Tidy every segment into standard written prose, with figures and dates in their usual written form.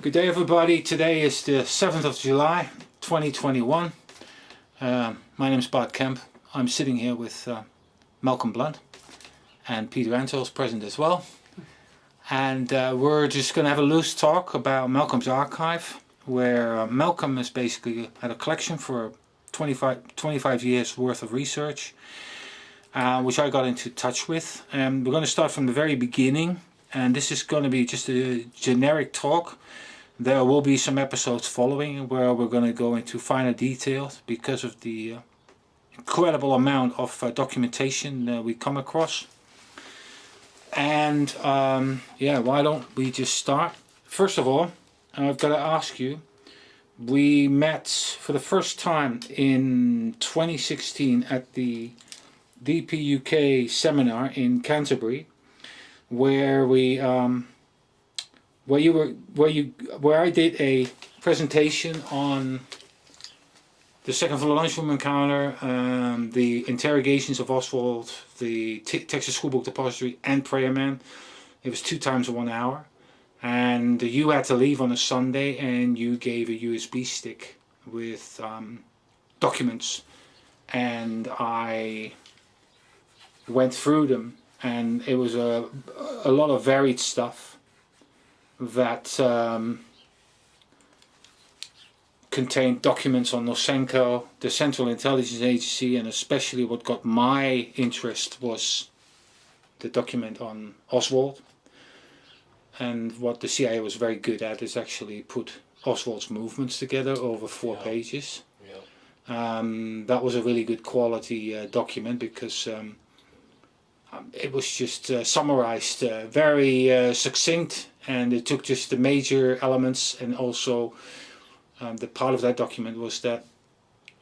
Good day everybody, today is the 7th of July 2021. My name is Bart Kemp. I'm sitting here with Malcolm Blunt and Peter Antos present as well. And we're just going to have a loose talk about Malcolm's archive, where Malcolm has basically had a collection for 25 years worth of research, which I got into touch with. And we're going to start from the very beginning, and this is going to be just a generic talk. There will be some episodes following where we're going to go into finer details because of the incredible amount of documentation we come across. And yeah, why don't we just start? First of all, I've got to ask you, we met for the first time in 2016 at the DPUK seminar in Canterbury, where we where I did a presentation on the second floor lunchroom encounter, the interrogations of Oswald, the Texas School Book Depository, and Prayer Man. It was 2 times 1 hour, and you had to leave on a Sunday, and you gave a USB stick with documents, and I went through them, and it was a lot of varied stuff that contained documents on Nosenko, the Central Intelligence Agency, and especially what got my interest was the document on Oswald. And what the CIA was very good at is actually put Oswald's movements together over 4 pages. That was a really good quality document because it was just summarized very succinct, and it took just the major elements, and also the part of that document was that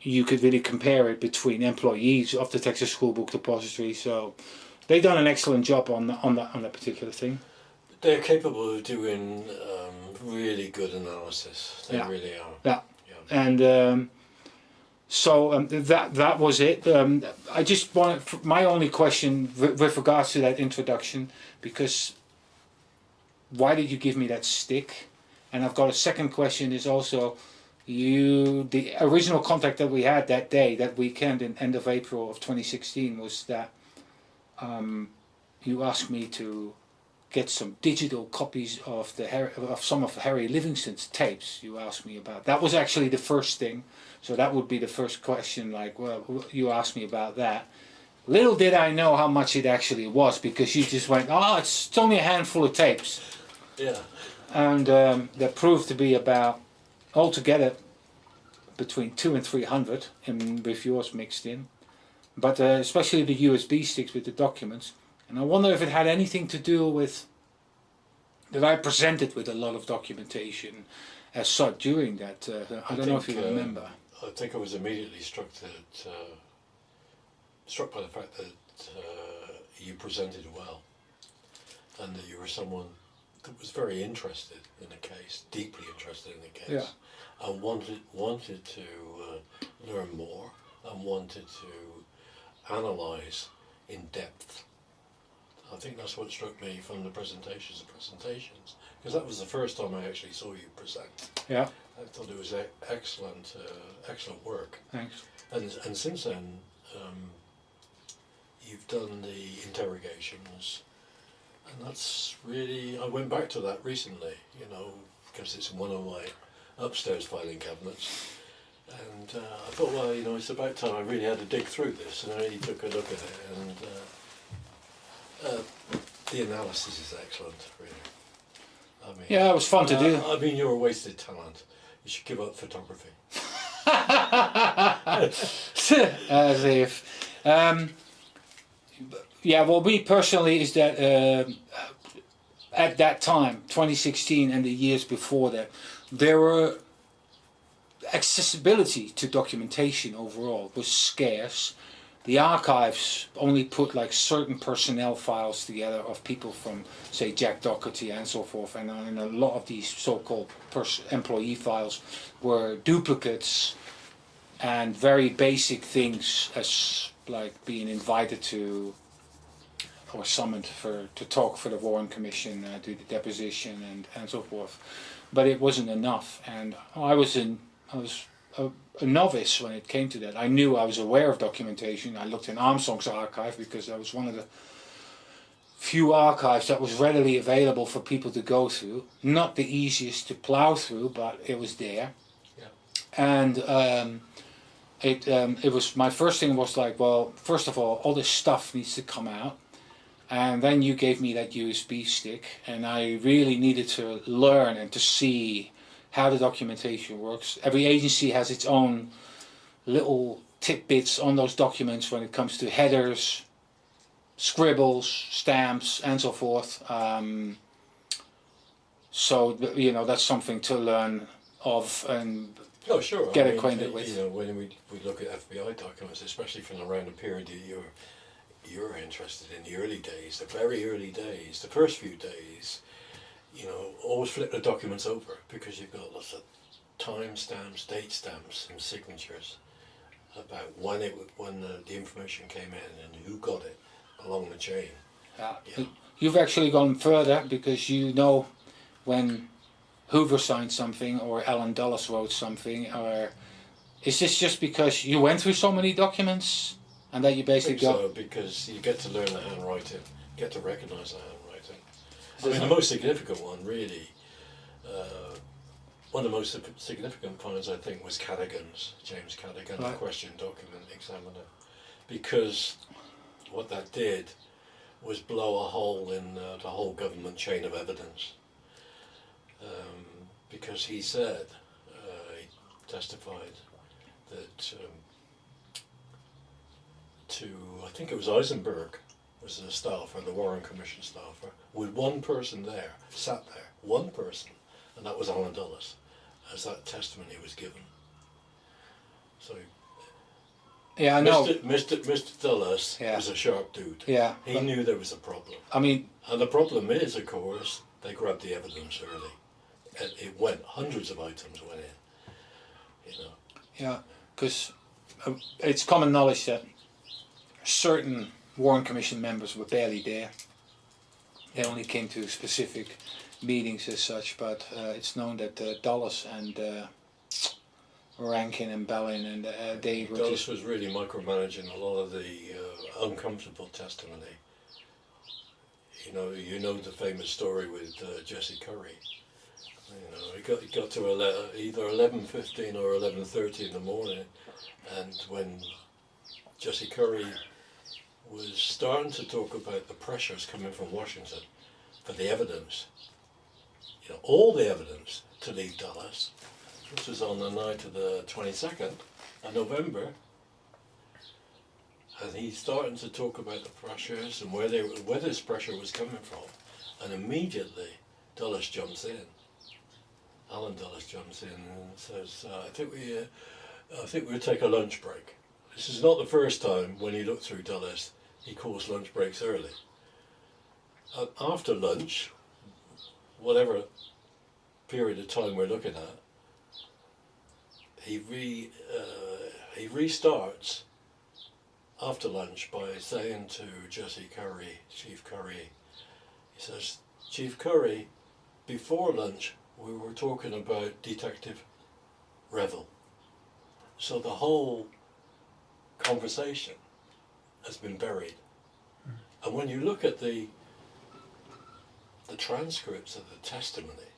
you could really compare it between employees of the Texas School Book Depository. So they've done an excellent job on that particular thing. They're capable of doing really good analysis. They really are. Yeah. And so that was it. I just wanted, my only question with regards to that introduction, because why did you give me that stick? And I've got a second question, is also the original contact that we had that day, that weekend in end of April of 2016, was that you asked me to get some digital copies of some of Harry Livingston's tapes. You asked me about that. Was actually the first thing. So that would be the first question, like, well, you asked me about that. Little did I know how much it actually was, because you just went, oh, it's only a handful of tapes. Yeah. And that proved to be about, altogether, between 200 and 300, with yours mixed in. But especially the USB sticks with the documents. And I wonder if it had anything to do with that I presented with a lot of documentation as such during that. I don't know if you remember. I think I was immediately struck by the fact that you presented well, and that you were someone that was very interested in the case, deeply interested in the case, and wanted to learn more, and wanted to analyse in depth. I think that's what struck me from the presentations, because that was the first time I actually saw you present. Yeah. I thought it was excellent, excellent work. Thanks. And since then, you've done the interrogations, and that's really, I went back to that recently, because it's in one of my upstairs filing cabinets. And I thought, well, it's about time I really had to dig through this, and I really took a look at it, and the analysis is excellent, really. I mean, yeah, it was fun to do. I mean, you're a wasted talent. You should give up photography. As if. Yeah, well, me personally is that at that time, 2016 and the years before that, there were accessibility to documentation overall was scarce. The archives only put like certain personnel files together of people from, say, Jack Doherty and so forth, and a lot of these so-called employee files were duplicates and very basic things, as like being invited to I was summoned to talk for the Warren Commission, do the deposition and so forth, but it wasn't enough. And I was a novice when it came to that. I knew I was aware of documentation. I looked in Armstrong's archive because that was one of the few archives that was readily available for people to go through. Not the easiest to plow through, but it was there. Yeah. And it was, my first thing was like, well, first of all this stuff needs to come out. And then you gave me that USB stick, and I really needed to learn and to see how the documentation works. Every agency has its own little tidbits on those documents when it comes to headers, scribbles, stamps, and so forth. So that's something to learn of and get acquainted with. When we look at FBI documents, especially from around the period that you're interested in, the early days, the very early days, the first few days, always flip the documents over because you've got lots of time stamps, date stamps, and signatures about when the information came in and who got it along the chain. You've actually gone further because when Hoover signed something or Alan Dulles wrote something, or is this just because you went through so many documents and that you basically because you get to learn the handwriting, get to recognise the handwriting. I mean, the most significant one, really, one of the most significant finds, I think, was James Cadigan, the question document examiner, because what that did was blow a hole in the whole government chain of evidence. Because he said, he testified that I think it was Eisenberg was the staffer, the Warren Commission staffer, with one person there, sat there, one person, and that was Alan Dulles, as that testimony was given. So, yeah, I know. Mr. Dulles was a sharp dude. Yeah, he knew there was a problem. I mean, and the problem is, of course, they grabbed the evidence early. It went, hundreds of items went in. Yeah, because it's common knowledge that certain Warren Commission members were barely there. They only came to specific meetings as such, but it's known that Dulles and Rankin and Bellin and they were Dulles was really micromanaging a lot of the uncomfortable testimony. You know the famous story with Jesse Curry. He got to either 11:15 or 11:30 in the morning, and when Jesse Curry was starting to talk about the pressures coming from Washington for the evidence, all the evidence to leave Dallas. This was on the night of the 22nd of November, and he's starting to talk about the pressures and where this pressure was coming from, and immediately Dulles jumps in. Alan Dulles jumps in and says, I think we'll take a lunch break. This is not the first time when he looked through Dulles, he calls lunch breaks early. After lunch, whatever period of time we're looking at, he restarts after lunch by saying to Jesse Curry, Chief Curry, he says, Chief Curry, before lunch we were talking about Detective Revel. So the whole conversation has been buried. And when you look at the transcripts of the testimony,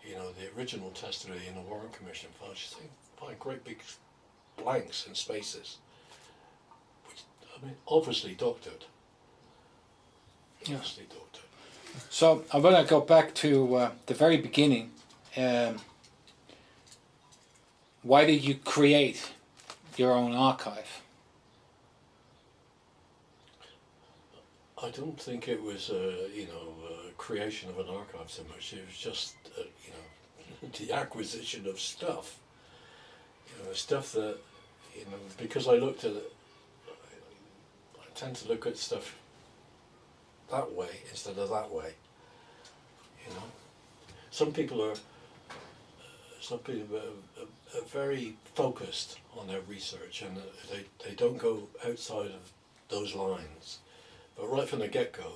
the original testimony in the Warren Commission files, you find great big blanks and spaces, which, obviously doctored. Obviously doctored. So I want to go back to the very beginning. Why did you create your own archive? I don't think it was a creation of an archive so much. It was just the acquisition of stuff. Stuff that because I looked at it, I tend to look at stuff that way instead of that way. Some people are very focused on their research, and they don't go outside of those lines. But right from the get-go,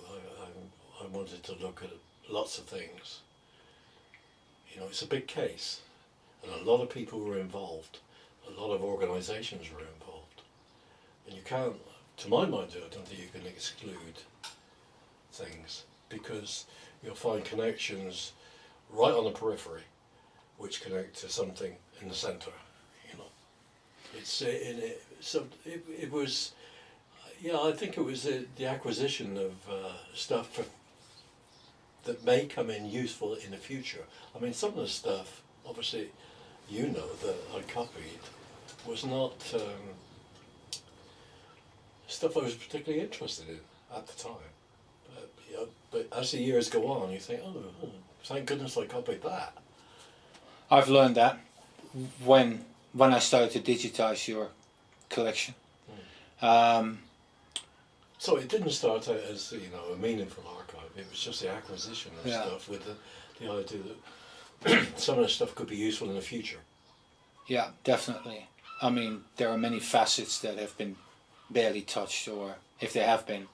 I wanted to look at lots of things. You know, it's a big case, and a lot of people were involved. A lot of organisations were involved. And you can't, to my mind, I don't think you can exclude things, because you'll find connections right on the periphery which connect to something in the centre, you know. It was, yeah, I think it was the acquisition of stuff that may come in useful in the future. I mean, some of the stuff, obviously, you know, that I copied was not stuff I was particularly interested in at the time. But as the years go on, you think, oh, thank goodness I copied that. I've learned that when I started to digitize your collection. So it didn't start out as, you know, a meaningful archive. It was just the acquisition of stuff with the idea that some of the stuff could be useful in the future. Yeah, definitely. I mean, there are many facets that have been barely touched, or if they have been,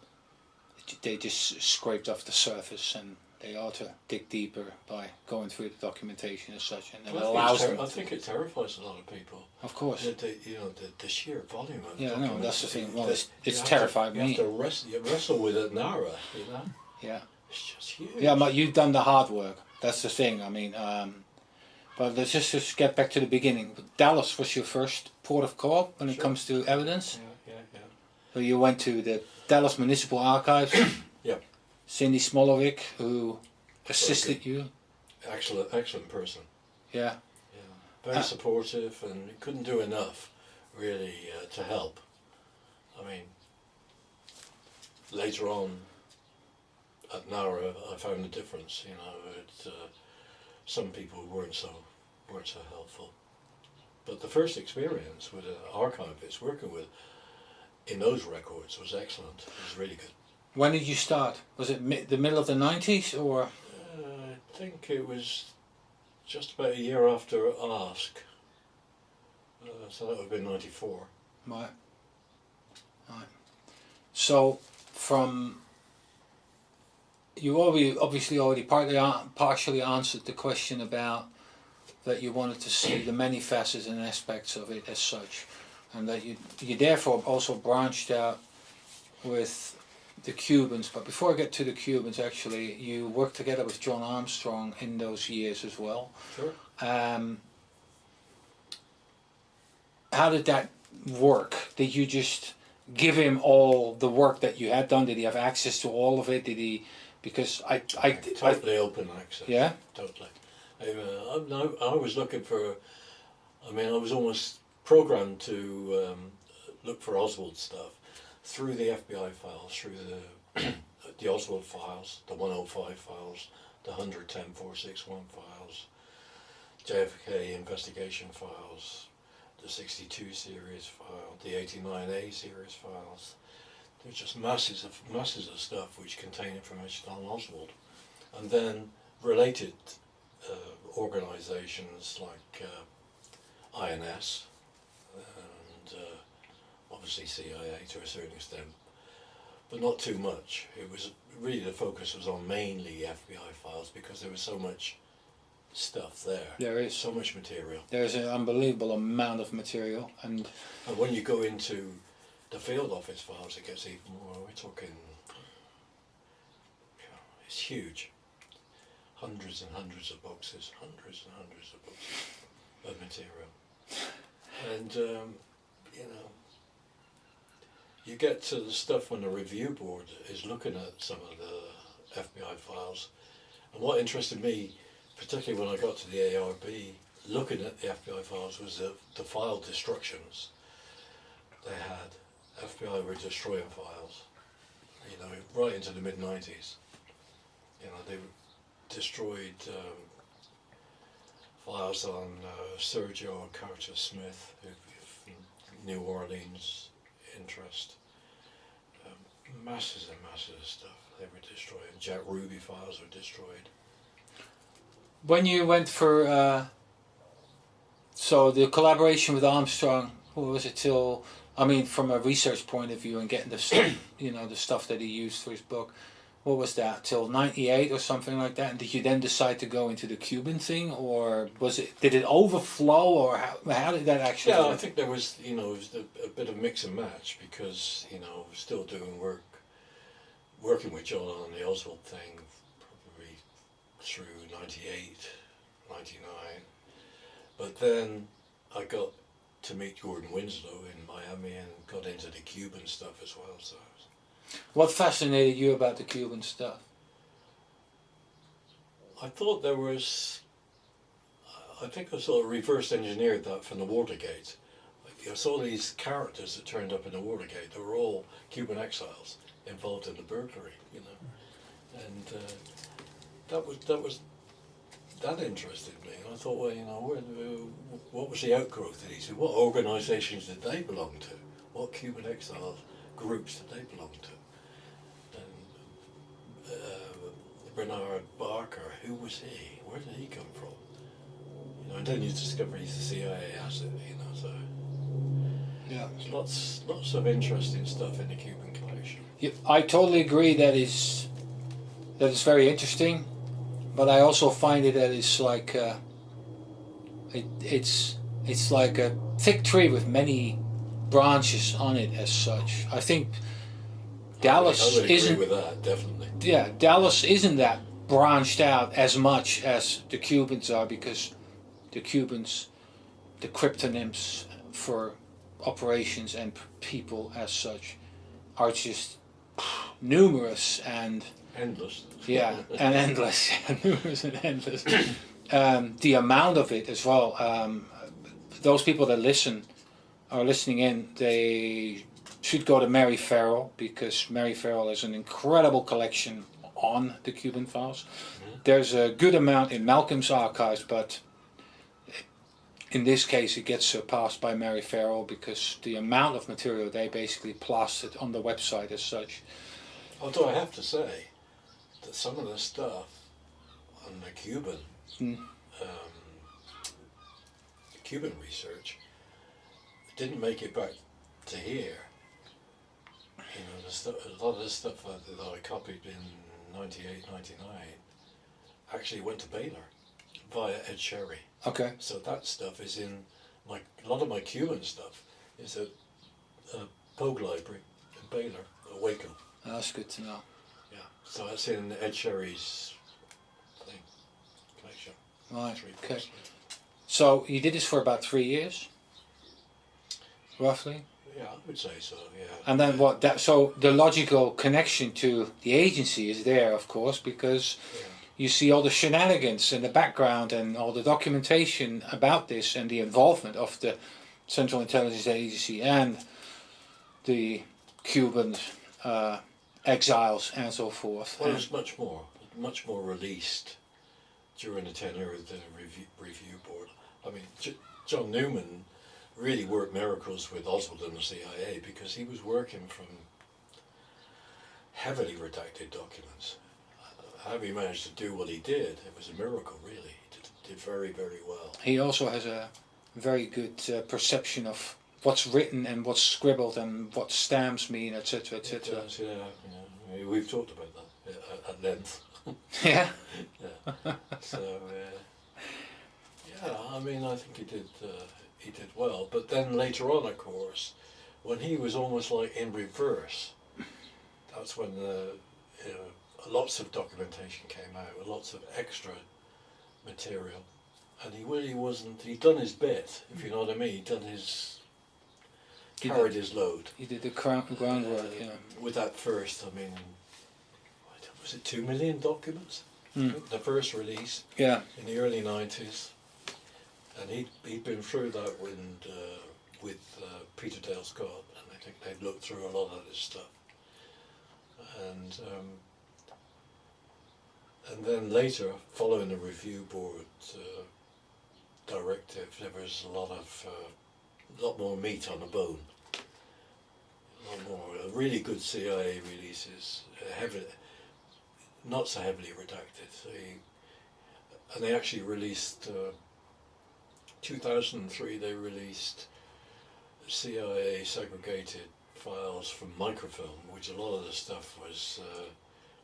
they just scraped off the surface, and they ought to dig deeper by going through the documentation as such, and it allows them. I think it terrifies a lot of people. Of course. The sheer volume of yeah, no, that's the thing. Well, it's terrified me. You have to wrestle with it Nara, you know? Yeah. It's just huge. Yeah, but you've done the hard work. That's the thing. I mean, but let's just get back to the beginning. Dallas was your first port of call when it comes to evidence. Yeah. So you went to the Dallas Municipal Archives. Yeah. Cindy Smolovic, who assisted you. Excellent person. Yeah. Very supportive, and couldn't do enough, really, to help. I mean, later on at Nara, I found the difference. You know, some people weren't so helpful. But the first experience with an archivist working with in those records was excellent. It was really good. When did you start? Was it the middle of the 90s, or? I think it was just about a year after Ask. So that would have been 94. Right. So, you obviously already partially answered the question about that you wanted to see the many facets and aspects of it as such, and that you therefore also branched out with the Cubans. But before I get to the Cubans, actually, you worked together with John Armstrong in those years as well. Sure. How did that work? Did you just give him all the work that you had done? Did he have access to all of it? Did he? Because I totally open access. Yeah. Totally. I was looking for. I mean, I was almost programmed to look for Oswald stuff through the FBI files, through the Oswald files, the 105 files, the 110-461 files, JFK investigation files, the 62 series file, the 89A series files. There's just masses of stuff which contain information on Oswald, and then related organisations like INS and obviously CIA to a certain extent, but not too much. It was really, the focus was on mainly FBI files because there was so much stuff there. There is so much material. There's an unbelievable amount of material, and when you go into the field office files, it gets even more. We're talking, it's huge. Hundreds and hundreds of boxes, hundreds and hundreds of boxes of material. And, you know, you get to the stuff when the review board is looking at some of the FBI files. And what interested me, particularly when I got to the ARB, looking at the FBI files, was the file destructions they had. FBI were destroying files, you know, right into the mid-90s. You know, they destroyed files on Sergio and Carter Smith, New Orleans interest. Masses and masses of stuff they were destroying. Jack Ruby files were destroyed. When you went for so the collaboration with Armstrong, what was it till I mean, from a research point of view and getting the stuff, the stuff that he used for his book, what was that, till 98 or something like that? And did you then decide to go into the Cuban thing, or did it overflow, or how did that actually Yeah, work? I think there was, it was a bit of mix and match because, I was still doing working with John on the Oswald thing probably through 98, 99. But then I got to meet Gordon Winslow in Miami and got into the Cuban stuff as well. So, What fascinated you about the Cuban stuff? I thought I think I sort of reverse engineered that from the Watergate. I saw these characters that turned up in the Watergate. They were all Cuban exiles involved in the burglary, and that interested me. And I thought, well, what was the outgrowth of these? What organisations did they belong to? What Cuban exile groups did they belong to? And Bernard Barker, who was he? Where did he come from? And then you discover he's a CIA asset, so Yeah. there's lots of interesting stuff in the Cuban collection. Yeah, I totally agree that is very interesting, but I also find it that it's like it's like a thick tree with many branches on it as such. I think Dallas I would agree isn't. with that, definitely. Yeah, Dallas isn't that branched out as much as the Cubans are, because the Cubans, the cryptonyms for operations and people as such, are just numerous and Endless. yeah, and endless. Numerous and endless. The amount of it as well. Those people that are listening in, they should go to Mary Farrell, because Mary Farrell has an incredible collection on the Cuban files. Mm-hmm. There's a good amount in Malcolm's archives, but in this case it gets surpassed by Mary Farrell, because the amount of material they basically plastered on the website as such. Although I have to say that some of the stuff on the Cuban research didn't make it back to here. A lot of the stuff that I copied in 98, 99 actually went to Baylor via Ed Sherry. Okay. So that stuff is in a lot of my Cuban stuff is at Pogue Library in Baylor, at Waco. Oh, that's good to know. Yeah, so that's in Ed Sherry's collection. Right. 3 Okay. books. So you did this for about 3 years, roughly. Yeah, I would say so. Yeah. And then what? So the logical connection to the agency is there, of course, because you see all the shenanigans in the background and all the documentation about this and the involvement of the Central Intelligence Agency and the Cuban exiles and so forth. Well, it's much more released during the tenure of the review board. I mean, John Newman really worked miracles with Oswald and the CIA, because he was working from heavily redacted documents. How he managed to do what he did, it was a miracle, really. He did very, very well. He also has a very good perception of what's written and what's scribbled and what stamps mean, etc., etc. Yeah, we've talked about that at length. Yeah. Yeah. So, yeah, I mean, I think he did well. But then later on, of course, when he was almost like in reverse, that's when lots of documentation came out, lots of extra material, and he really wasn't. He'd done his bit, if you know what I mean. Carried his load. He did the groundwork, yeah. With that first, I mean, was it 2 million documents? The first release. Yeah. In the early 90s, and he'd been through that with Peter Dale Scott, and I think they'd looked through a lot of this stuff. And then later, following the review board directive, there was a lot more meat on the bone. A lot more really good CIA releases, not so heavily redacted. And they actually released 2003. They released CIA segregated files from microfilm, which a lot of the stuff was,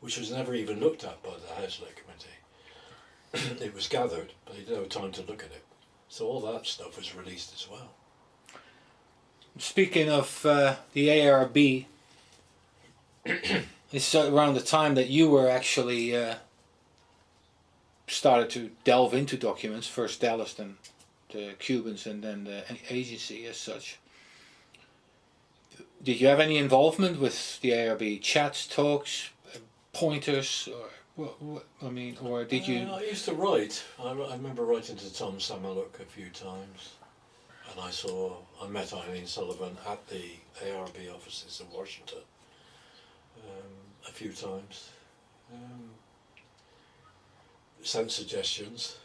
which was never even looked at by the House Select Committee. It was gathered, but they didn't have time to look at it. So all that stuff was released as well. Speaking of the ARB, it's around the time that you were actually started to delve into documents, first Dallas, then the Cubans, and then the agency as such. Did you have any involvement with the ARB? Chats, talks, pointers, or I mean, or did you? I used to write. I remember writing to Tom Samaluk a few times, and I met Eileen Sullivan at the ARB offices in Washington a few times. Sent suggestions,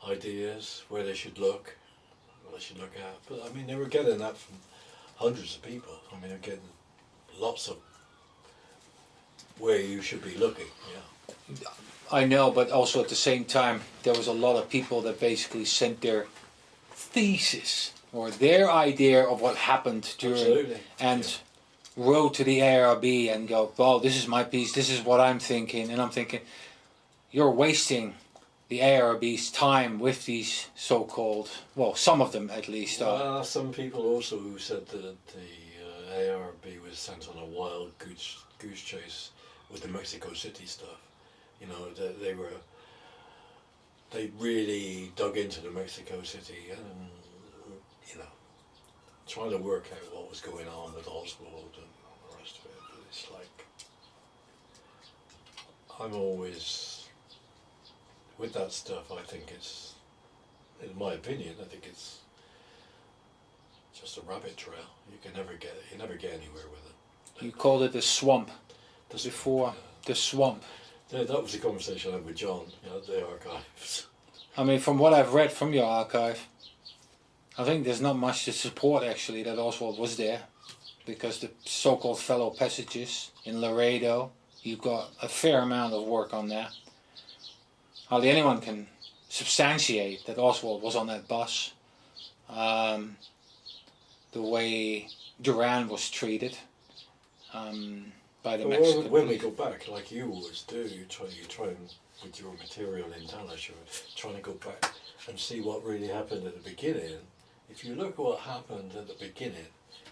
ideas, where they should look, what they should look at. But I mean, they were getting that from hundreds of people. I mean, they're getting lots of where you should be looking. Yeah. I know, but also at the same time, there was a lot of people that basically sent their thesis or their idea of what happened during, Absolutely. and wrote to the ARB and go, well, this is my piece, this is what I'm thinking, and I'm thinking, you're wasting the ARB's time with these so-called, well, some of them at least. Some people also who said that the ARB was sent on a wild goose chase with the Mexico City stuff. You know, they really dug into the Mexico City and, you know, trying to work out what was going on with Oswald and the rest of it. But it's like, I'm always, with that stuff, I think it's, in my opinion, I think it's just a rabbit trail. You never get anywhere with it. You called it the swamp before, the swamp. That was the conversation I had with John, you know, the archives. I mean, from what I've read from your archive, I think there's not much to support actually that Oswald was there, because the so-called fellow passages in Laredo, you've got a fair amount of work on that. Hardly anyone can substantiate that Oswald was on that bus. The way Duran was treated by the Mexican when we police. go back, like you always do, you try and, with your material in Dallas, you're trying to go back and see what really happened at the beginning. If you look at what happened at the beginning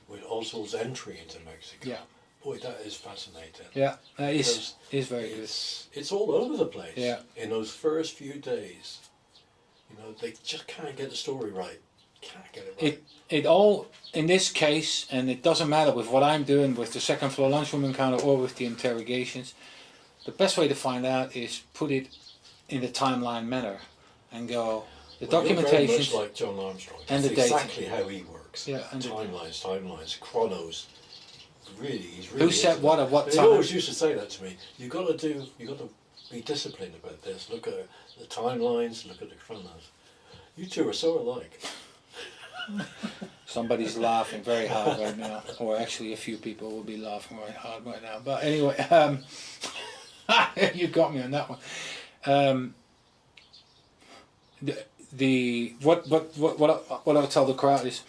with Oswald's entry into Mexico, Yeah. boy, that is fascinating. Yeah, that is very good. It's all over the place. Yeah. In those first few days, you know, they just can't get the story right. Can't get it right. It all, in this case, and it doesn't matter with what I'm doing with the second floor lunchroom encounter or with the interrogations, the best way to find out is put it in the timeline manner and go, the documentations. You're very much like John Armstrong. And That's the data. exactly how he works. Yeah, and timelines, chronos. He's really. Who said what at what He time? always used to say that to me. You got to be disciplined about this. Look at the timelines. Look at the chronos. You two are so alike. Somebody's laughing very hard right now, or actually a few people will be laughing very hard right now. But anyway, you got me on that one. What I'll tell the crowd is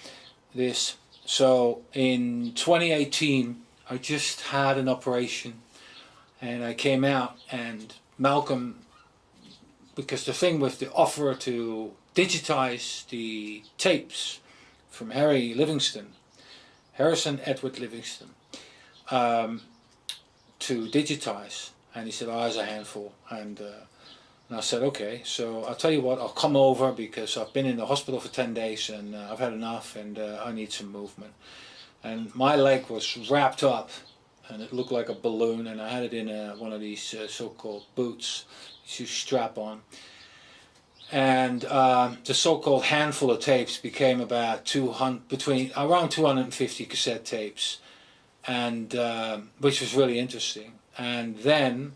this. So in 2018, I just had an operation, and I came out, and Malcolm, because the thing with the offer to digitize the tapes from Harrison Edward Livingston, to digitize, and he said, oh, there's a handful, and I said, okay, so I'll tell you what, I'll come over because I've been in the hospital for 10 days and I've had enough and I need some movement. And my leg was wrapped up and it looked like a balloon, and I had it in one of these so-called boots you strap on. And the so-called handful of tapes became about around 250 cassette tapes, and which was really interesting. And then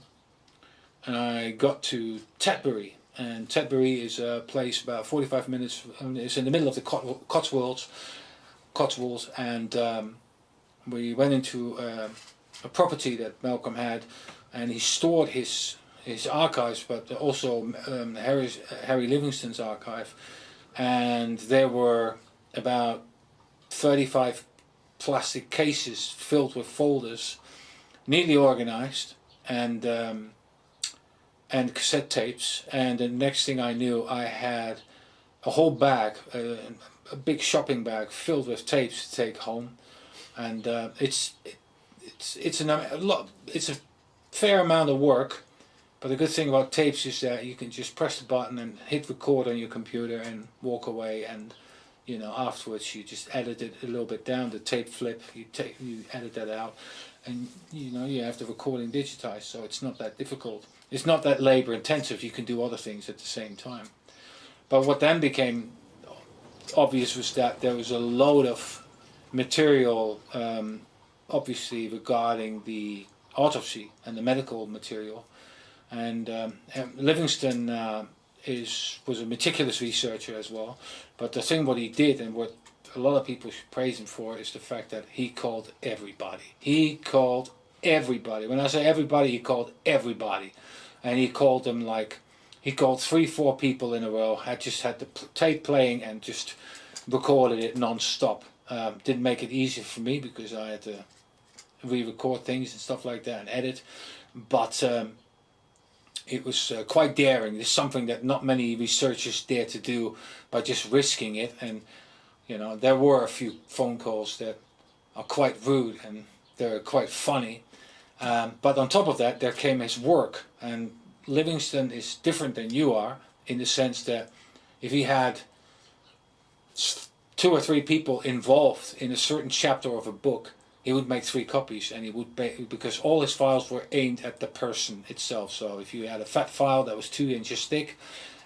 I got to Tetbury, and Tetbury is a place about 45 minutes. It's in the middle of the Cotswolds, and we went into a property that Malcolm had, and he stored his archives, but also Harry Livingston's archive, and there were about 35 plastic cases filled with folders, neatly organized, and cassette tapes. And the next thing I knew, I had a whole bag, a big shopping bag filled with tapes to take home. And it's a fair amount of work. But the good thing about tapes is that you can just press the button and hit record on your computer and walk away, and afterwards you just edit it a little bit down, the tape flip, you edit that out, and you have the recording digitized, so it's not that difficult. It's not that labor intensive, you can do other things at the same time. But what then became obvious was that there was a load of material, obviously regarding the autopsy and the medical material, and Livingston was a meticulous researcher as well. But the thing what he did, and what a lot of people should praise him for, is the fact that he called everybody. He called everybody. When I say everybody, he called everybody, and he called them like he called 3-4 people in a row. Had the tape playing and just recorded it non-stop. Didn't make it easier for me because I had to re-record things and stuff like that and edit, but it was quite daring. It's something that not many researchers dare to do by just risking it. And there were a few phone calls that are quite rude and they're quite funny, but on top of that there came his work. And Livingston is different than you are, in the sense that if he had 2 or 3 people involved in a certain chapter of a book, he would make 3 copies, and he would because all his files were aimed at the person itself. So if you had a fat file that was 2 inches thick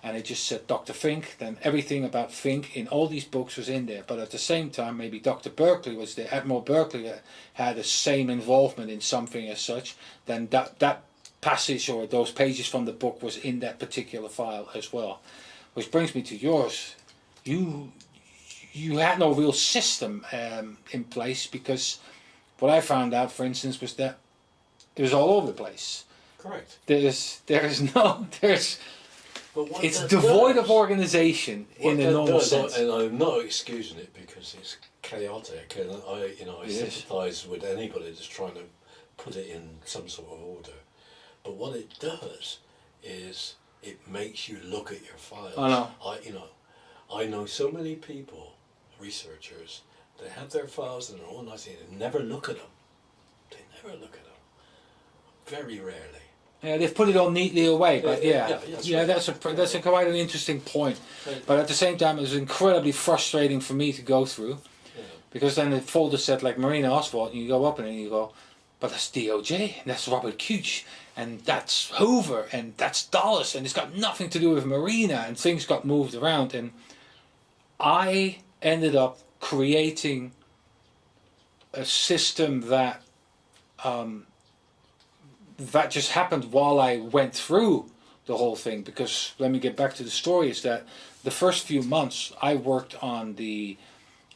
and it just said Dr. Fink, then everything about Fink in all these books was in there. But at the same time, maybe Dr. Berkeley was there, Admiral Berkeley had the same involvement in something as such, then that passage or those pages from the book was in that particular file as well. Which brings me to yours. You had no real system in place, because what I found out, for instance, was that it was all over the place. Correct. It's devoid of organization in a normal sense. And I'm not excusing it because it's chaotic, and I sympathise with anybody that's trying to put it in some sort of order. But what it does is it makes you look at your files. I know so many people, researchers, they have their files in their own nice, they never look at them. They never look at them. Very rarely. Yeah, they've put it all neatly away, but that's a quite an interesting point. But at the same time, it was incredibly frustrating for me to go through, because then the folder said like Marina Oswald, and you go up and you go, but that's DOJ, and that's Robert Couch, and that's Hoover, and that's Dulles, and it's got nothing to do with Marina, and things got moved around, and I ended up creating a system that that just happened while I went through the whole thing. Because let me get back to the story, is that the first few months I worked on the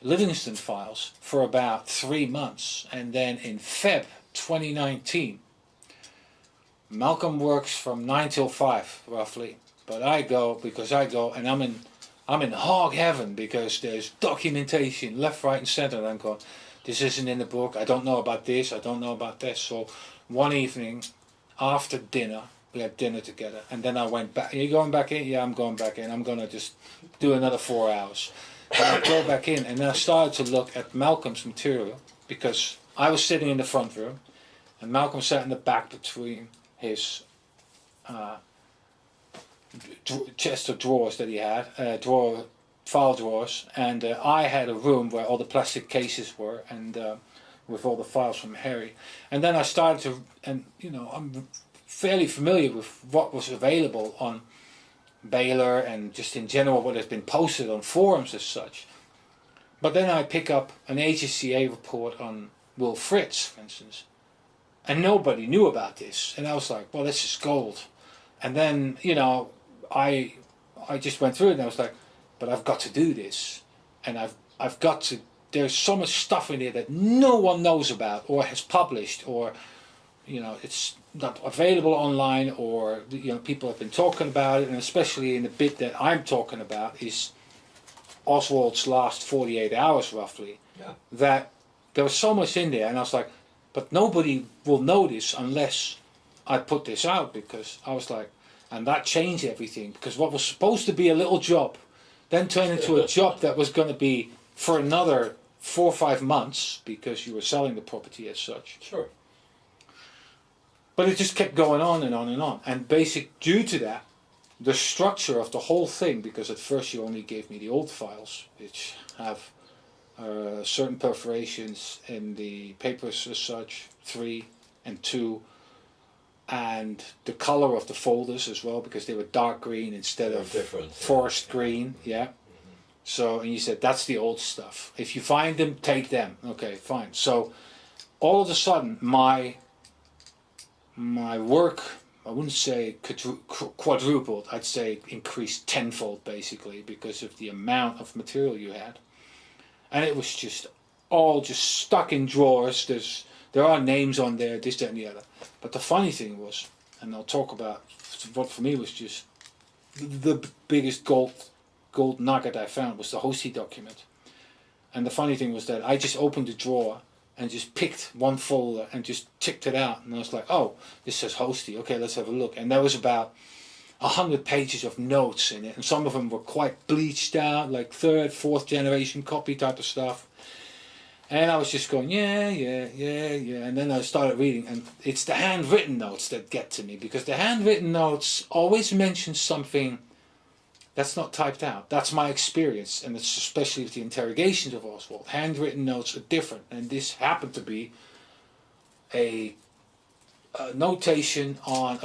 Livingston files for about 3 months, and then in Feb 2019 Malcolm works from 9 till 5 roughly, but I go and I'm in hog heaven, because there's documentation left, right and center, and I'm going, this isn't in the book, I don't know about this, I don't know about this. So one evening after dinner, we had dinner together, and then I went back. Are you going back in? Yeah, I'm going back in. I'm going to just do another 4 hours. And I go back in, and then I started to look at Malcolm's material, because I was sitting in the front room and Malcolm sat in the back between his chest of drawers that he had, file drawers, and I had a room where all the plastic cases were, and with all the files from Harry. And then I started to, and I'm fairly familiar with what was available on Baylor and just in general what has been posted on forums as such. But then I pick up an HSCA report on Will Fritz, for instance, and nobody knew about this, and I was like, well, this is gold. And then I just went through it, and I was like, but I've got to do this, and I've got to. There's so much stuff in there that no one knows about or has published, or it's not available online, or people have been talking about it. And especially in the bit that I'm talking about is Oswald's last 48 hours roughly, Yeah. that there was so much in there, and I was like, but nobody will notice unless I put this out, because I was like, and that changed everything, because what was supposed to be a little job then turned into a job that was going to be for another 4 or 5 months, because you were selling the property as such. Sure. But it just kept going on and on and on, and due to that, the structure of the whole thing, because at first you only gave me the old files, which have certain perforations in the papers as such, 3 and 2, and the color of the folders as well, because they were dark green instead They're of different, forest green, yeah. So, and you said, that's the old stuff. If you find them, take them. Okay, fine. So, all of a sudden, my work, I wouldn't say quadrupled, I'd say increased tenfold, basically, because of the amount of material you had. And it was just all just stuck in drawers. There are names on there, this, that, and the other. But the funny thing was, and I'll talk about what for me was just the biggest gold nugget I found, was the Hosty document. And the funny thing was that I just opened the drawer and just picked one folder and just ticked it out. And I was like, oh, this says Hosty. Okay, let's have a look. And there was about 100 pages of notes in it. And some of them were quite bleached out, like 3rd, 4th generation copy type of stuff. And I was just going, yeah. And then I started reading, and it's the handwritten notes that get to me, because the handwritten notes always mention something that's not typed out. That's my experience, and it's especially with the interrogations of Oswald. Handwritten notes are different, and this happened to be a notation on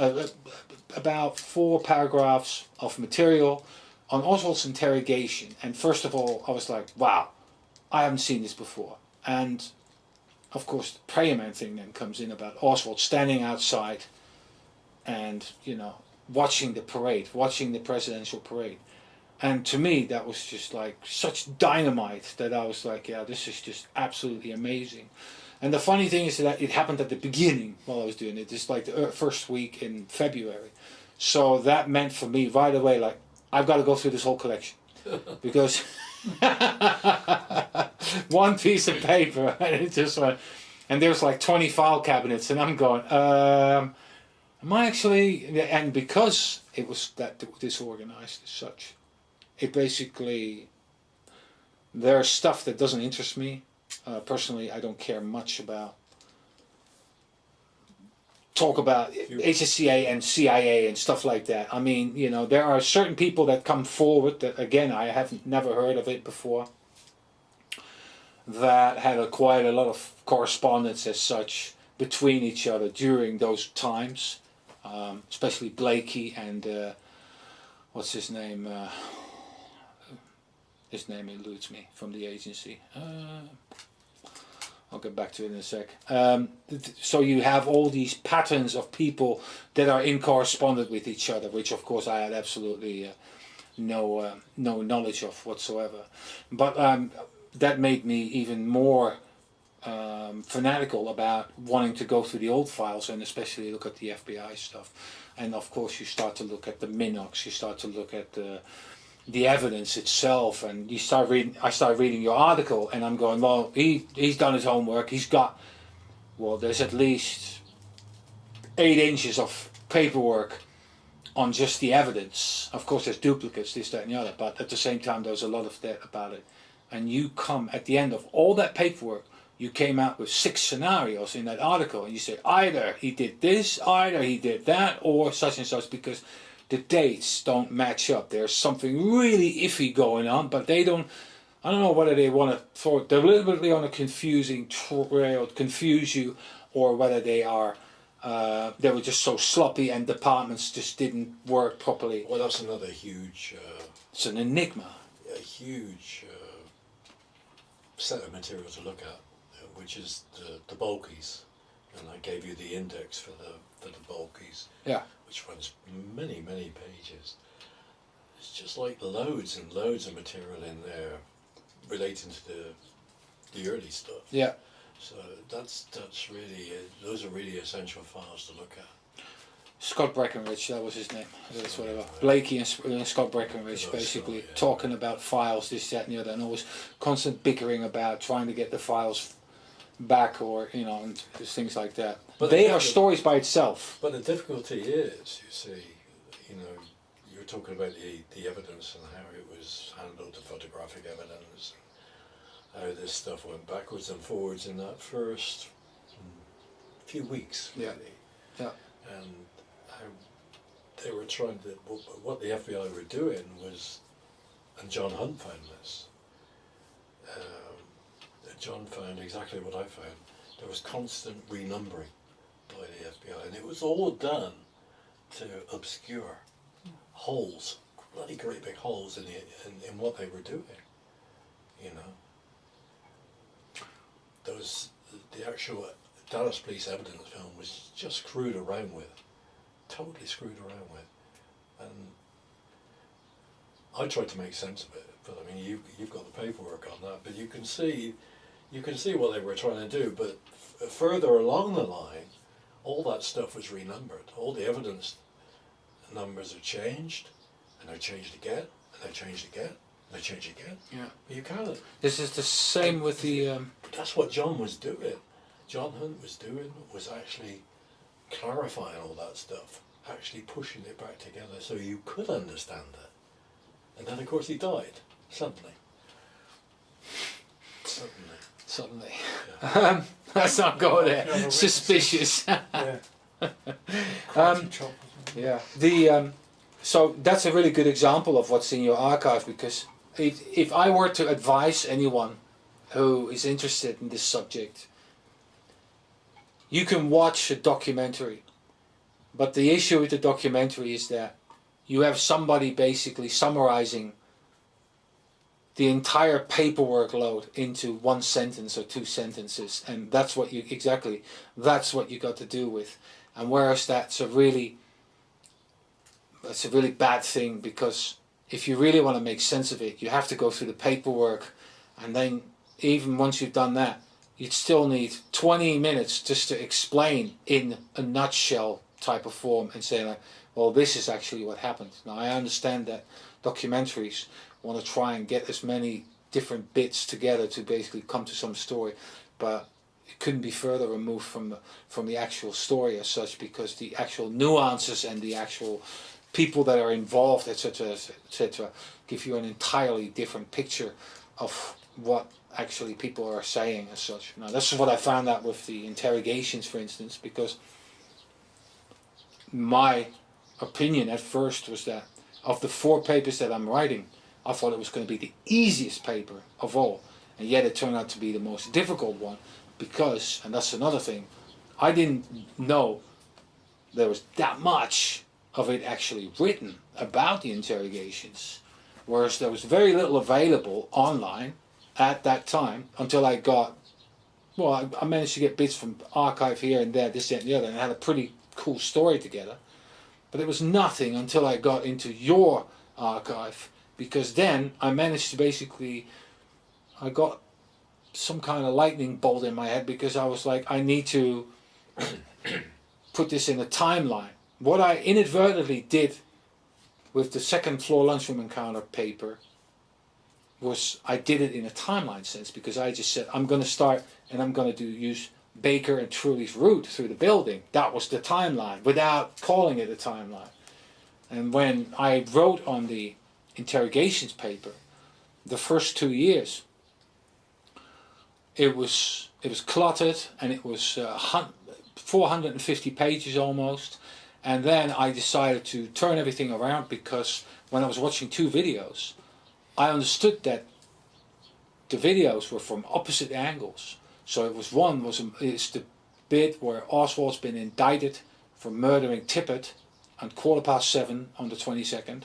about 4 paragraphs of material on Oswald's interrogation. And first of all, I was like, wow, I haven't seen this before. And of course, the prayer man thing then comes in about Oswald standing outside and, watching the parade, watching the presidential parade. And to me, that was just like such dynamite that I was like, yeah, this is just absolutely amazing. And the funny thing is that it happened at the beginning while I was doing it. It's like the first week in February. So that meant for me right away, like, I've got to go through this whole collection. Because one piece of paper, and it just went, and there's like 20 file cabinets, and I'm going, am I actually, and because it was that disorganized as such, it basically, there's stuff that doesn't interest me. Personally, I don't care much about talk about HSCA and CIA and stuff like that. I mean, there are certain people that come forward that, again, I have never heard of it before, that had quite a lot of correspondence as such between each other during those times, especially Blakey and what's his name? His name eludes me from the agency. I'll get back to it in a sec. So you have all these patterns of people that are in correspondence with each other, which of course I had absolutely no knowledge of whatsoever. But that made me even more fanatical about wanting to go through the old files and especially look at the FBI stuff. And of course you start to look at the Minox, you start to look at the evidence itself, and I start reading your article, and I'm going, well, he's done his homework. He's got, well, there's at least 8 inches of paperwork on just the evidence. Of course, there's duplicates, this, that, and the other, but at the same time, there's a lot of that about it. And you come at the end of all that paperwork, you came out with 6 scenarios in that article, and you say either he did this, either he did that, or such and such, because the dates don't match up. There's something really iffy going on, but they don't, I don't know whether they want to throw it deliberately on a confusing trail, confuse you, or whether they were just so sloppy and departments just didn't work properly. Well, that's another huge... it's an enigma. A huge set of material to look at, which is the bulkies. And I gave you the index for the bulkies. Yeah. Which runs many pages. It's just like loads and loads of material in there relating to the early stuff. Yeah. So that's really, those are really essential files to look at. Scott Breckenridge, that was his name. That's whatever. Blakey and Scott Breckenridge, basically talking about files, this, that, and the other, and always constant bickering about trying to get the files back, or and things like that. But they are stories by itself. But the difficulty is, you see, you're talking about the evidence and how it was handled, the photographic evidence, and how this stuff went backwards and forwards in that first few weeks, really. Yeah. And how they were trying to, what the FBI were doing was, and John Hunt found this, John found exactly what I found. There was constant renumbering by the FBI, and it was all done to obscure holes, bloody great big holes in what they were doing. The actual Dallas police evidence film was just screwed around with, totally screwed around with, and I tried to make sense of it. But I mean, you've got the paperwork on that, but you can see what they were trying to do. But further along the line, all that stuff was renumbered. All the evidence numbers are changed, and they're changed again, and they're changed again, and they're changed again. Yeah. But you can't. This is the same with the. But that's what John was doing. John Hunt was actually clarifying all that stuff, actually pushing it back together so you could understand it. And then of course he died, suddenly. Suddenly. Yeah. Let's not go there. Suspicious. Yeah. So that's a really good example of what's in your archive, because if I were to advise anyone who is interested in this subject, you can watch a documentary, but the issue with the documentary is that you have somebody basically summarizing the entire paperwork load into one sentence or two sentences, and that's what you got to do with. And whereas that's a really bad thing, because if you really want to make sense of it, you have to go through the paperwork, and then even once you've done that, you'd still need 20 minutes just to explain in a nutshell type of form and say, like, well, this is actually what happened. Now, I understand that documentaries want to try and get as many different bits together to basically come to some story, but it couldn't be further removed from the actual story as such, because the actual nuances and the actual people that are involved, etc., give you an entirely different picture of what actually people are saying as such. Now, this is what I found out with the interrogations, for instance, because my opinion at first was that of the 4 papers that I'm writing, I thought it was going to be the easiest paper of all, and yet it turned out to be the most difficult one, because, and that's another thing, I didn't know there was that much of it actually written about the interrogations, whereas there was very little available online at that time, until I got, well, I managed to get bits from archive here and there, this, that, and the other, and I had a pretty cool story together. But it was nothing until I got into your archive, because then I managed to basically, I got some kind of lightning bolt in my head, because I was like, I need to put this in a timeline. What I inadvertently did with the second floor lunchroom encounter paper was I did it in a timeline sense, because I just said, I'm going to start and I'm going to use Baker and Truly's route through the building. That was the timeline, without calling it a timeline. And when I wrote on the interrogations paper, the first 2 years, it was cluttered, and it was 450 pages almost. And then I decided to turn everything around, because when I was watching 2 videos, I understood that the videos were from opposite angles. So it was it's the bit where Oswald's been indicted for murdering Tippett at 7:15 on the 22nd,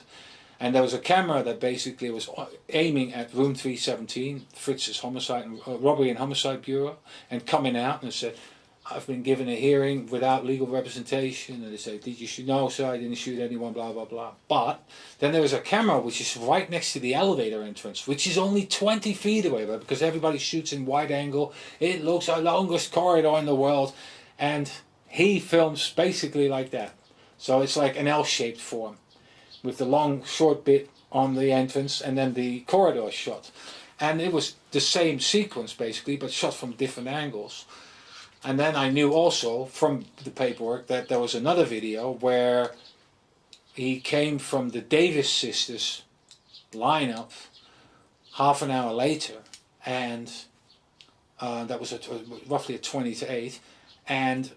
and there was a camera that basically was aiming at room 317, Fritz's robbery and homicide bureau, and coming out and said, I've been given a hearing without legal representation, and they say, did you shoot? No, sir, I didn't shoot anyone, blah, blah, blah. But then there was a camera which is right next to the elevator entrance, which is only 20 feet away, but because everybody shoots in wide angle, it looks the longest corridor in the world, and he films basically like that. So it's like an L-shaped form with the long short bit on the entrance and then the corridor shot. And it was the same sequence basically, but shot from different angles. And then I knew also from the paperwork that there was another video where he came from the Davis sisters lineup half an hour later, and that was roughly a 20 to 8, and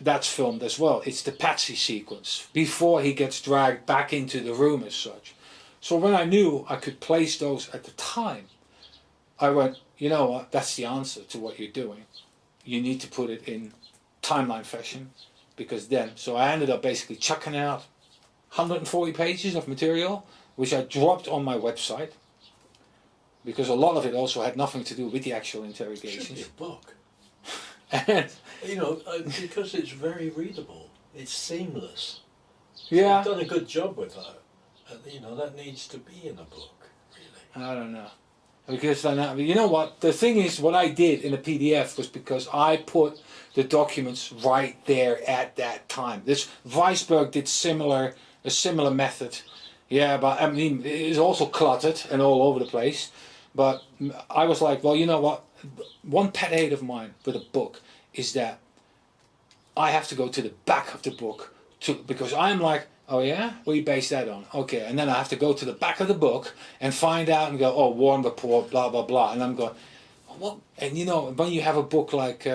that's filmed as well. It's the Patsy sequence before he gets dragged back into the room as such. So when I knew I could place those at the time, I went, you know what, that's the answer to what you're doing. You need to put it in timeline fashion, because then, so I ended up basically chucking out 140 pages of material, which I dropped on my website, because a lot of it also had nothing to do with the actual interrogations. It should be a book. And, you know, because it's very readable. It's seamless. yeah. You've done a good job with that. And, you know, that needs to be in a book, really. I don't know. Because then, you know what, the thing is, what I did in a PDF was because I put the documents right there at that time. This Weisberg did a similar method. Yeah, but I mean, it's also cluttered and all over the place. But I was like, well, you know what? One pet hate of mine with a book is that I have to go to the back of the book because I'm like, oh yeah, what do you base that on? Okay, and then I have to go to the back of the book and find out and go, oh, Warren report, blah blah blah, and I'm going, what? And you know, when you have a book like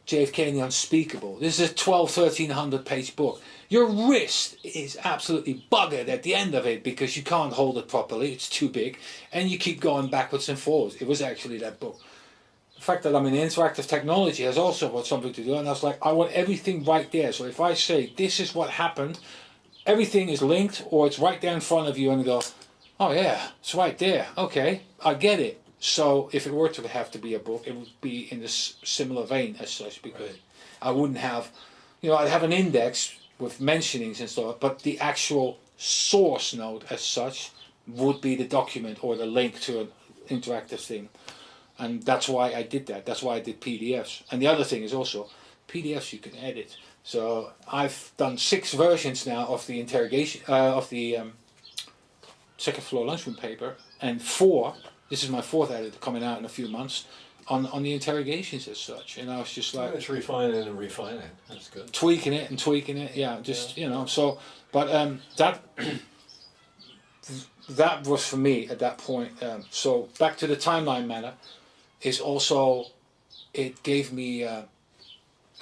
JFK and the Unspeakable, this is a 1,1300 page book. Your wrist is absolutely buggered at the end of it because you can't hold it properly, it's too big, and you keep going backwards and forwards. It was actually that book. The fact that I'm in interactive technology has also got something to do, and I was like, I want everything right there. So if I say, this is what happened, everything is linked, or it's right there in front of you, and you go, oh yeah, it's right there, okay, I get it. So if it were to have to be a book, it would be in this similar vein as such, because Right. I wouldn't have, you know, I'd have an index with mentionings and stuff, but the actual source node as such would be the document or the link to an interactive thing. And that's why I did that. That's why I did PDFs. And the other thing is also, PDFs you can edit. So I've done 6 versions now of the interrogation, of the second floor lunchroom paper, and 4, this is my 4th edit coming out in a few months, on the interrogations as such. And I was just like, It's refining and refining. That's good. tweaking it, yeah, just, you know, so, but that that was for me at that point. So back to the timeline matter, is also, it gave me a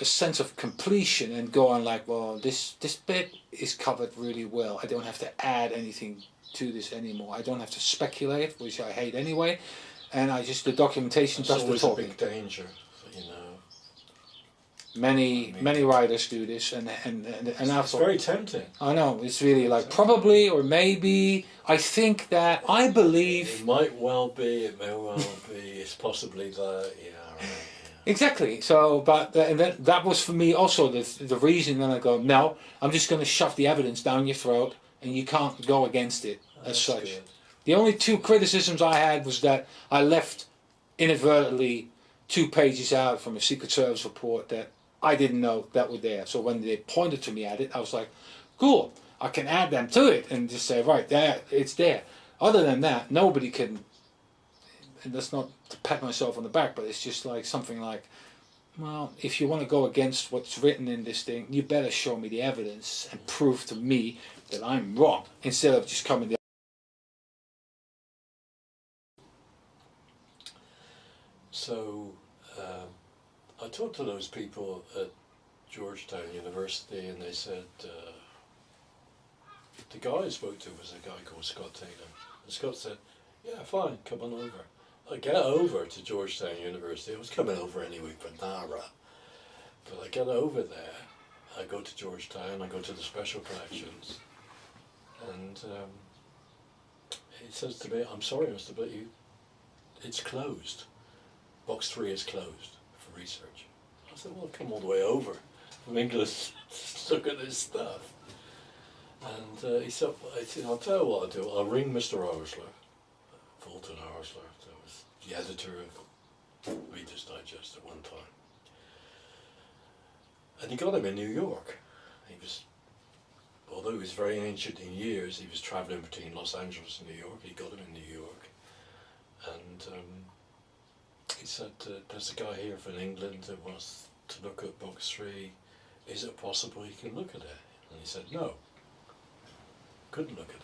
sense of completion and going like, well, this bit is covered really well. I don't have to add anything to this anymore. I don't have to speculate, which I hate anyway. And the documentation does the talking. It's always a big danger, you know. Many writers do this, and I It's thought, very tempting. I know, it's really like probably or maybe. I think that I believe It might well be. It may well be. It's possibly that. Yeah. Right. Yeah. exactly. So, but and that was for me also the reason. Then I go, no, I'm just going to shove the evidence down your throat, and you can't go against it as That's such. good. The only 2 criticisms I had was that I left inadvertently 2 pages out from a Secret Service report that I didn't know that were there. So when they pointed to me at it, I was like, cool, I can add them to it and just say, right, there, it's there. Other than that, nobody can, and that's not to pat myself on the back, but it's just like something like, well, if you want to go against what's written in this thing, you better show me the evidence and prove to me that I'm wrong, instead of just coming there. So I talked to those people at Georgetown University, and they said the guy I spoke to was a guy called Scott Taylor. And Scott said, yeah, fine, come on over. I get over to Georgetown University. I was coming over anyway for NARA. But I get over there, I go to Georgetown, I go to the special collections, and he says to me, I'm sorry, Mr. But it's closed. Box 3 is closed for research. I said, well, I've come all the way over from England to look at this stuff. And he said, I'll tell you what I'll do. I'll ring Mr. Arsler, Fulton Arsler, that was the editor of Reader's Digest at one time. And he got him in New York. He was although he was very ancient in years, he was travelling between Los Angeles and New York. He got him in New York, and he said, there's a guy here from England that wants to look at box 3. Is it possible he can look at it? And he said no, couldn't look at it.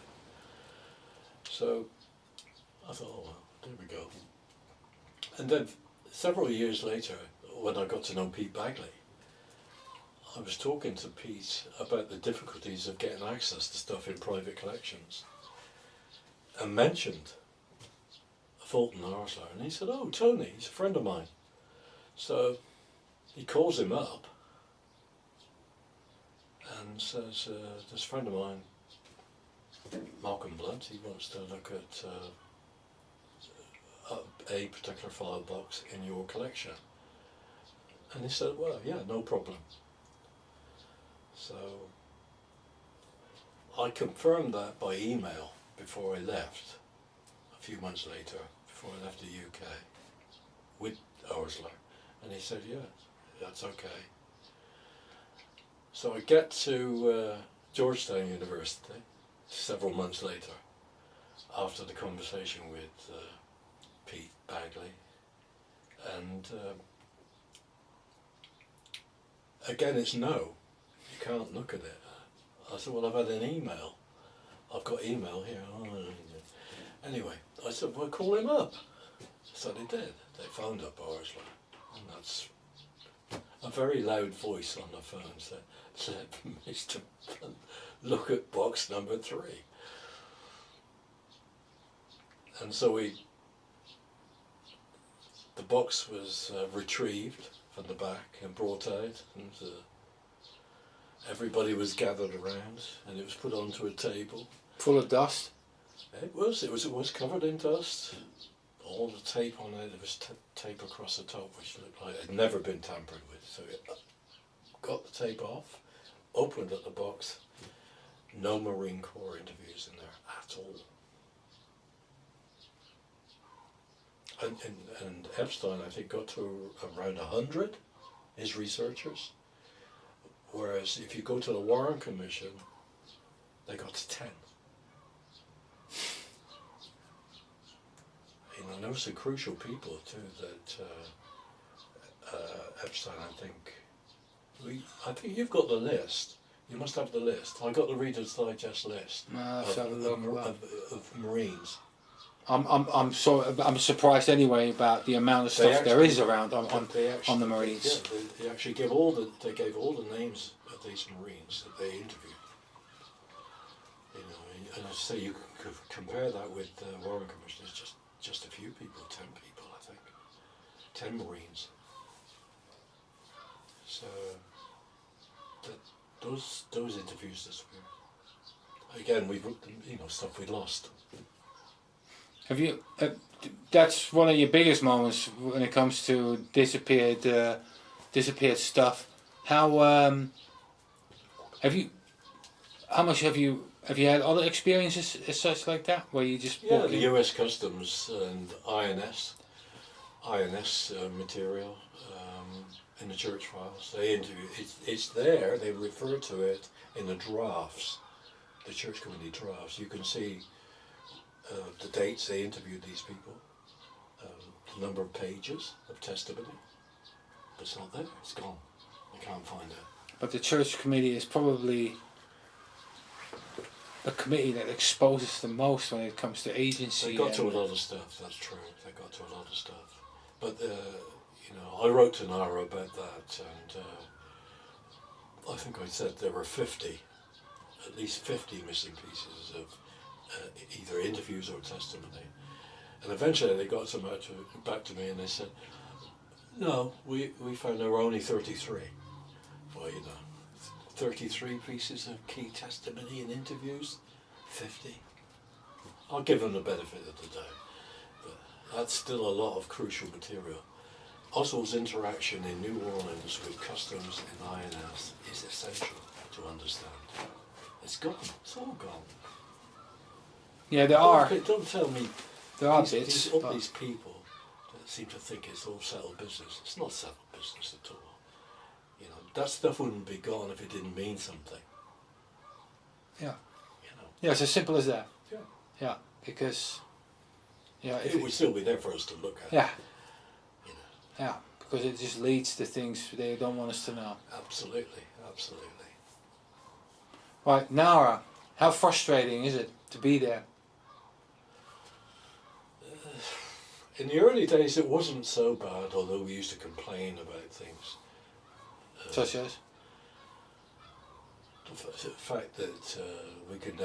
So I thought, oh well, there we go. And then several years later, when I got to know Pete Bagley, I was talking to Pete about the difficulties of getting access to stuff in private collections, and mentioned Fulton Arsler, and he said, oh, Tony, he's a friend of mine. So he calls him up and says, this friend of mine, Malcolm Blunt, he wants to look at a particular file box in your collection. And he said, well, yeah, no problem. So I confirmed that by email before I left, a few months later, before I left the UK, with Arsler. And he said, yeah, that's okay. So I get to Georgetown University several months later, after the conversation with Pete Bagley, and again it's no, you can't look at it. I said, well, I've had an email. I've got email here. Anyway, I said, well, call him up. So they did. They phoned up Arsler, and that's a very loud voice on the phone said, Mr. Blunt, look at box number 3. And so the box was retrieved from the back and brought out, and everybody was gathered around, and it was put onto a table. Full of dust? It was covered in dust. All the tape on it, there was tape across the top, which looked like it had never been tampered with. So it got the tape off, opened up the box, no Marine Corps interviews in there at all. And Epstein, I think, got to around 100, his researchers. Whereas if you go to the Warren Commission, they got to 10. You know, and those are crucial people too that Epstein, I think you've got the list. You must have the list. I got the Reader's Digest list of Marines. I'm surprised anyway about the amount of stuff there is around on the Marines. Yeah, they actually gave they gave all the names of these Marines that they interviewed. You know, and I say you could compare that with the Warren Commission. It's just a few people, 10 people, I think, 10 Marines. So those interviews disappeared. Again, we've stuff we lost. Have you? That's one of your biggest moments when it comes to disappeared stuff. How have you? How much have you? Have you had other experiences as such like that, where you just the U.S. Customs and INS material in the church files. They interview. It's there. They refer to it in the drafts, the church committee drafts. You can see the dates they interviewed these people, the number of pages of testimony. But it's not there. It's gone. I can't find it. But the church committee is probably the committee that exposes the most when it comes to agency. They got to a lot of stuff. That's true. They got to a lot of stuff. But I wrote to Nara about that, and I think I said there were at least 50 missing pieces of either interviews or testimony. And eventually they got some back to me, and they said, no, we found there were only 33. Well, 33 pieces of key testimony and interviews, 50. I'll give them the benefit of the doubt, but that's still a lot of crucial material. Oswald's interaction in New Orleans with customs and INS is essential to understand. It's gone. It's all gone. Yeah, there are. Don't tell me. There are these people that seem to think it's all settled business. It's not settled business at all. That stuff wouldn't be gone if it didn't mean something. Yeah. You know. Yeah, it's as simple as that. Yeah. Yeah, because if it would still be there for us to look at. Yeah. You know. Yeah, because it just leads to things they don't want us to know. Absolutely, absolutely. Right, Nara, how frustrating is it to be there? In the early days, it wasn't so bad, although we used to complain about things. Such as? The fact that we could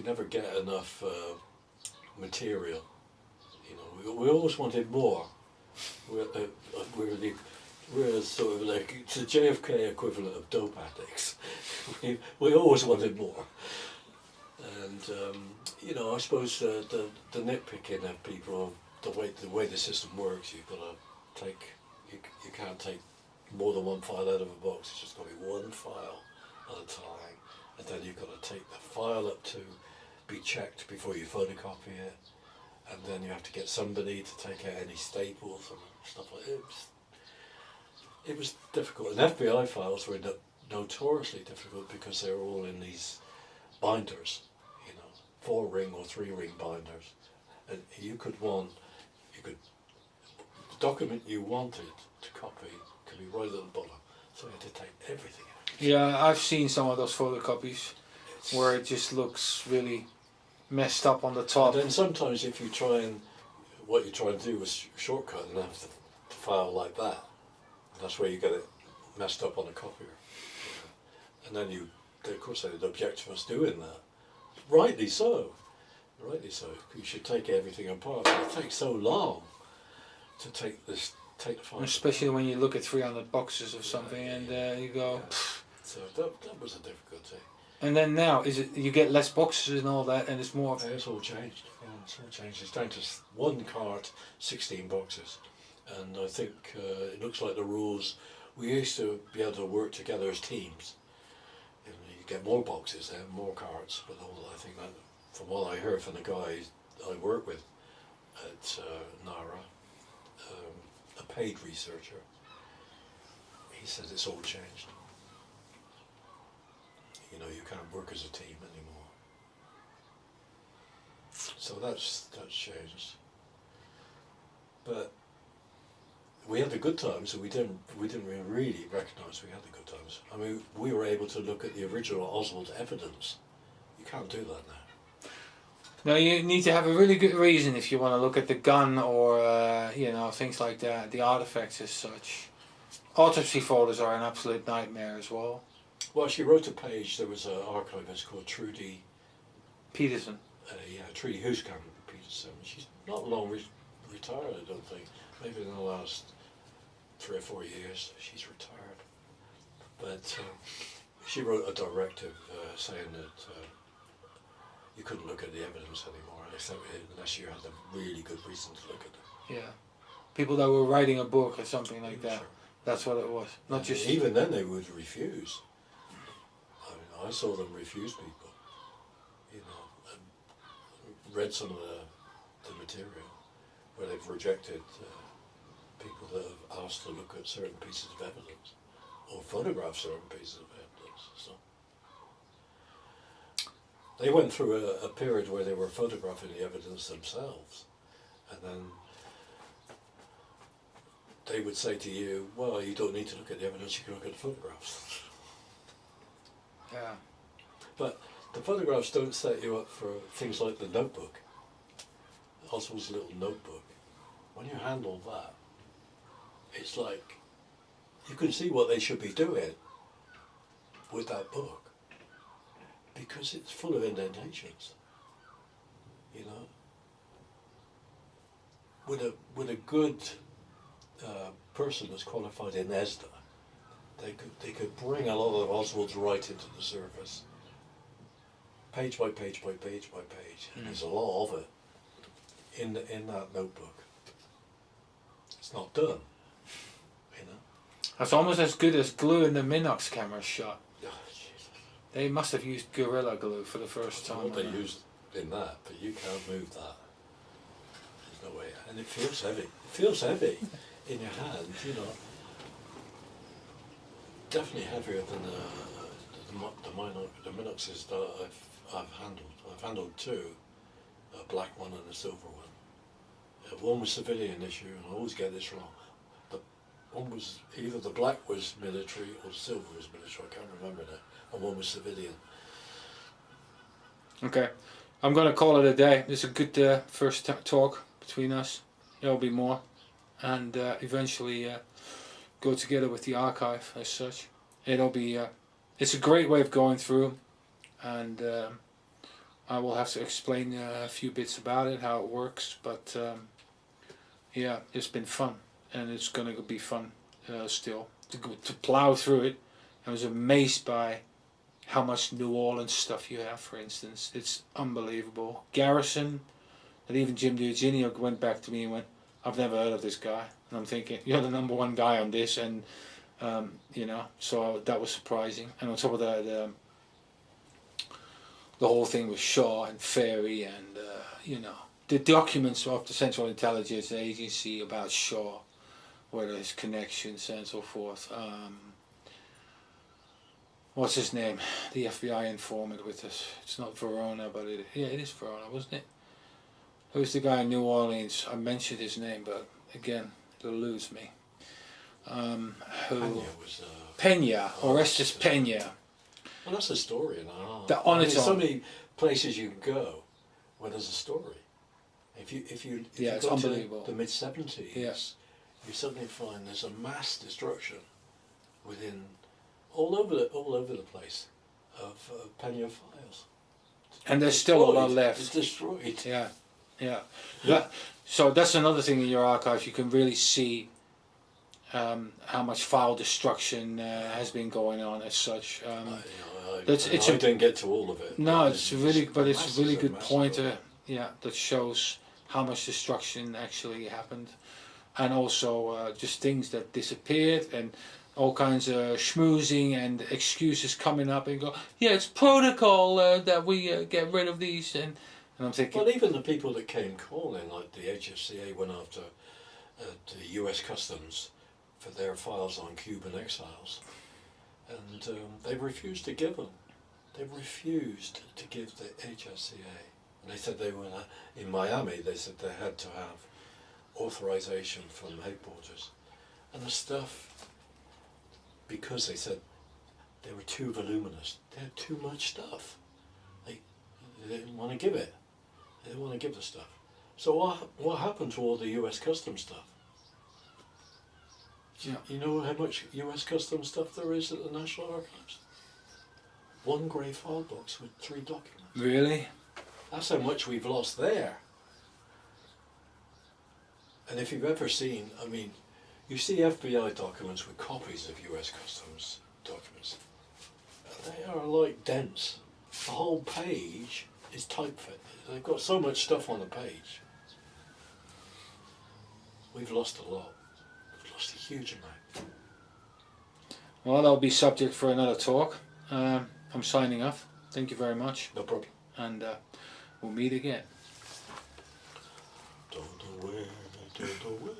never get enough material. You know, we always wanted more. We're sort of like it's the JFK equivalent of dope addicts. we always wanted more. And you know, I suppose the nitpicking of people, the way the system works, you've got to take you can't take more than one file out of a box. It's just got to be one file at a time, and then you've got to take the file up to be checked before you photocopy it, and then you have to get somebody to take out any staples and stuff like that. It was difficult, and FBI files were notoriously difficult because they were all in these binders, you know, 4-ring or 3-ring binders, and the document you wanted to copy could be right at the bottom, so you had to take everything out. Yeah, I've seen some of those photocopies where it just looks really messed up on the top. And then sometimes if you what you try and do is shortcut and have the file like that. That's where you get it messed up on a copier. And then of course they'd object to us doing that. Rightly so. Rightly so. You should take everything apart. But it takes so long to take the file. Especially when you look at 300 boxes or something and you go... Yeah. So that was a difficulty. And then now, is it you get less boxes and all that and it's more... Yeah, it's all changed. Yeah, it's all changed. It's down to one cart, 16 boxes. And I think it looks like the rules, we used to be able to work together as teams. And you get more boxes and more cards, but I think that, from what I heard from the guy I work with at NARA, a paid researcher, he said it's all changed. You know, you can't work as a team anymore. So that's changed. But we had the good times, and we didn't really recognise we had the good times. I mean, we were able to look at the original Oswald evidence. You can't do that now. No, you need to have a really good reason if you want to look at the gun or you know, things like that, the artifacts as such. Autopsy photos are an absolute nightmare as well. Well, she wrote a page. There was an archivist called Trudy Peterson. Trudy Hooskamp Peterson. She's not long retired, I don't think. Maybe in the last 3 or 4 years she's retired. But she wrote a directive saying that you couldn't look at the evidence anymore, unless you had a really good reason to look at it. Yeah, people that were writing a book or something like that. Sure. That's what it was. Not just even then they would refuse. I mean, I saw them refuse people. You know, and read some of the material where they've rejected people that have asked to look at certain pieces of evidence or photograph certain pieces of evidence. So they went through a period where they were photographing the evidence themselves, and then they would say to you, well, you don't need to look at the evidence, you can look at the photographs. yeah. But the photographs don't set you up for things like the notebook. Oswald's little notebook. When you handle that, it's like you can see what they should be doing with that book, because it's full of indentations. You know, with a good person that's qualified in ESDA, they could bring a lot of Oswald's writing to the surface, page by page by page by page. And there's a lot of it in that notebook. It's not done, you know. That's almost as good as glue in the Minox camera shot. Oh, Jesus. They must have used Gorilla Glue for the first time. What they used in that, but you can't move that. There's no way, and it feels heavy. It feels heavy in your hand, you know. Definitely heavier than the Minoxes that I've handled. I've handled two, a black one and a silver one. One was civilian issue, and I always get this wrong. The one was either the black was military or the silver was military. I can't remember now. And one was civilian. Okay, I'm gonna call it a day. It's a good first talk between us. There'll be more, and eventually go together with the archive as such. It'll be. It's a great way of going through, and I will have to explain a few bits about it, how it works. But yeah, it's been fun, and it's gonna be fun still to plow through it. I was amazed by how much New Orleans stuff you have, for instance. It's unbelievable. Garrison, and even Jim D'Eugenio went back to me and went, I've never heard of this guy. And I'm thinking, you're the number one guy on this, and you know, so that was surprising. And on top of that, the whole thing with Shaw and Ferry, and you know, the documents of the Central Intelligence Agency about Shaw, where his connections and so forth. What's his name? The FBI informant with us. It's not Verona, but it is Verona, wasn't it? Who's the guy in New Orleans? I mentioned his name, but again, it eludes me. Pena, Orestes Pena. Well, that's a story and a half. There's so many places you can go where there's a story. If you it's go unbelievable. to the mid-70s, Yes. you suddenly find there's a mass destruction within all over the place of Pena files. And there's still a lot left. It's destroyed. Yeah. So that's another thing in your archive. You can really see how much file destruction has been going on as such. I didn't get to all of it. No, it's a really good pointer. Yeah, that shows how much destruction actually happened, and also just things that disappeared, and all kinds of schmoozing and excuses coming up and go, yeah, it's protocol that we get rid of these, and I'm thinking. Well, even the people that came calling, like the HFCA went after the US Customs for their files on Cuban exiles, and they refused to give them. They refused to give the HFCA. And they said they were in Miami. They said they had to have authorization from headquarters, and the stuff, because they said they were too voluminous. They had too much stuff. They didn't want to give it. They didn't want to give the stuff. So what happened to all the US Customs stuff? Yeah. You know how much US Customs stuff there is at the National Archives? One grey file box with 3 documents. Really? That's how much we've lost there. And if you've ever seen, I mean, you see FBI documents with copies of US Customs documents. They are like dense. The whole page is typefit. They've got so much stuff on the page. We've lost a lot. We've lost a huge amount. Well, that'll be subject for another talk. I'm signing off. Thank you very much. No problem. And we'll meet again. Don't know where, don't know where.